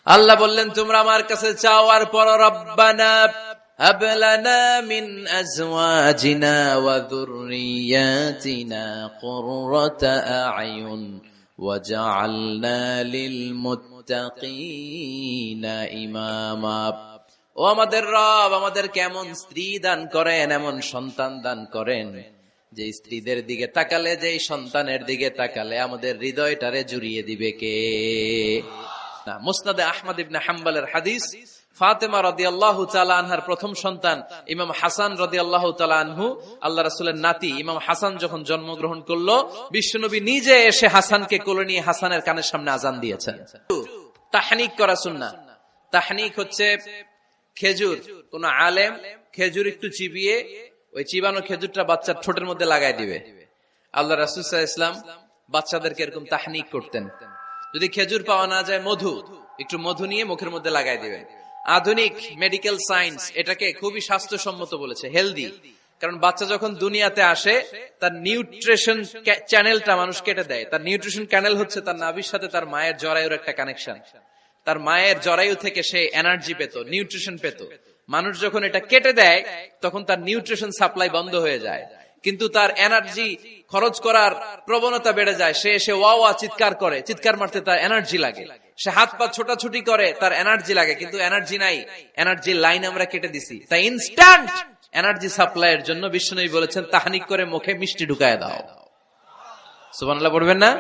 আল্লাহ বললেন তোমরা আমার কাছে চাও আর পড়ো রব্বানা হাব লানা মিন আজওয়াজিনা ওয়া যুররিয়াতিনা কুররাতা আ'য়ুন ওয়াজআলনা লিল মুত্তাকিনা ইমামা। ও আমাদের রব, আমাদের কেমন স্ত্রী দান করেন, এমন সন্তান দান করেন যে স্ত্রীদের দিকে তাকালে, যে সন্তানের দিকে তাকালে আমাদের হৃদয়টারে জুড়িয়ে দিবে কে? মুসনাদে আহমদ ইবনে হাম্বলের হাদিস, ফাতেমা রাদিয়াল্লাহু তাআলা আনহার প্রথম সন্তান ইমাম হাসান রাদিয়াল্লাহু তাআলা আনহু, আল্লাহ রাসূলের নাতি ইমাম হাসান যখন জন্মগ্রহণ করলো, বিশ্বনবী নিজে এসে হাসানকে কোলে নিয়ে হাসানের কানের সামনে আজান দিয়েছেন। তাহনিক করা সুন্নাহ। তাহনিক হচ্ছে খেজুর, কোন আলেম খেজুর একটু চিবিয়ে ওই চিবানো খেজুরটা বাচ্চার ঠোঁটের মধ্যে লাগাই দিবে। আল্লাহ রাসূল সাল্লাল্লাহু আলাইহি ওয়াসাল্লাম বাচ্চাদেরকে এরকম তাহনিক করতেন। যদি খেজুর পাওয়া না যায়, একটু মধু নিয়ে মুখের মধ্যে লাগাই দিবেন। আধুনিক মেডিকেল সায়েন্স এটাকে খুবই স্বাস্থ্যসম্মত বলেছে, হেলদি। কারণ বাচ্চা যখন দুনিয়াতে আসে তার নিউট্রিশন চ্যানেলটা মানুষ কেটে দেয়। তার নিউট্রিশন চ্যানেল হচ্ছে তার নাভির সাথে তার মায়ের জরায়ুর একটা কানেকশন। তার মায়ের জরায়ু থেকে সে এনার্জি পেত, নিউট্রিশন পেত। মানুষ যখন এটা কেটে দেয় তখন তার নিউট্রিশন সাপ্লাই বন্ধ হয়ে যায়, কিন্তু তার এনার্জি খরচ করার প্রবণতা বেড়ে যায়। সে এসে ওয়া ওয়া চিৎকার করে, চিৎকার মারতে তার এনার্জি লাগে। সে হাত পা ছোটাছুটি করে, তার এনার্জি লাগে, কিন্তু এনার্জি নাই। এনার্জি লাইন আমরা কেটে দিছি। তাই ইনস্ট্যান্ট এনার্জি সাপ্লাইয়ের জন্য বিশ্বনবী বলেছেন তাহনিক করে মুখে মিষ্টি ঢুকায় দাও। সুবহানাল্লাহ পড়বেন না?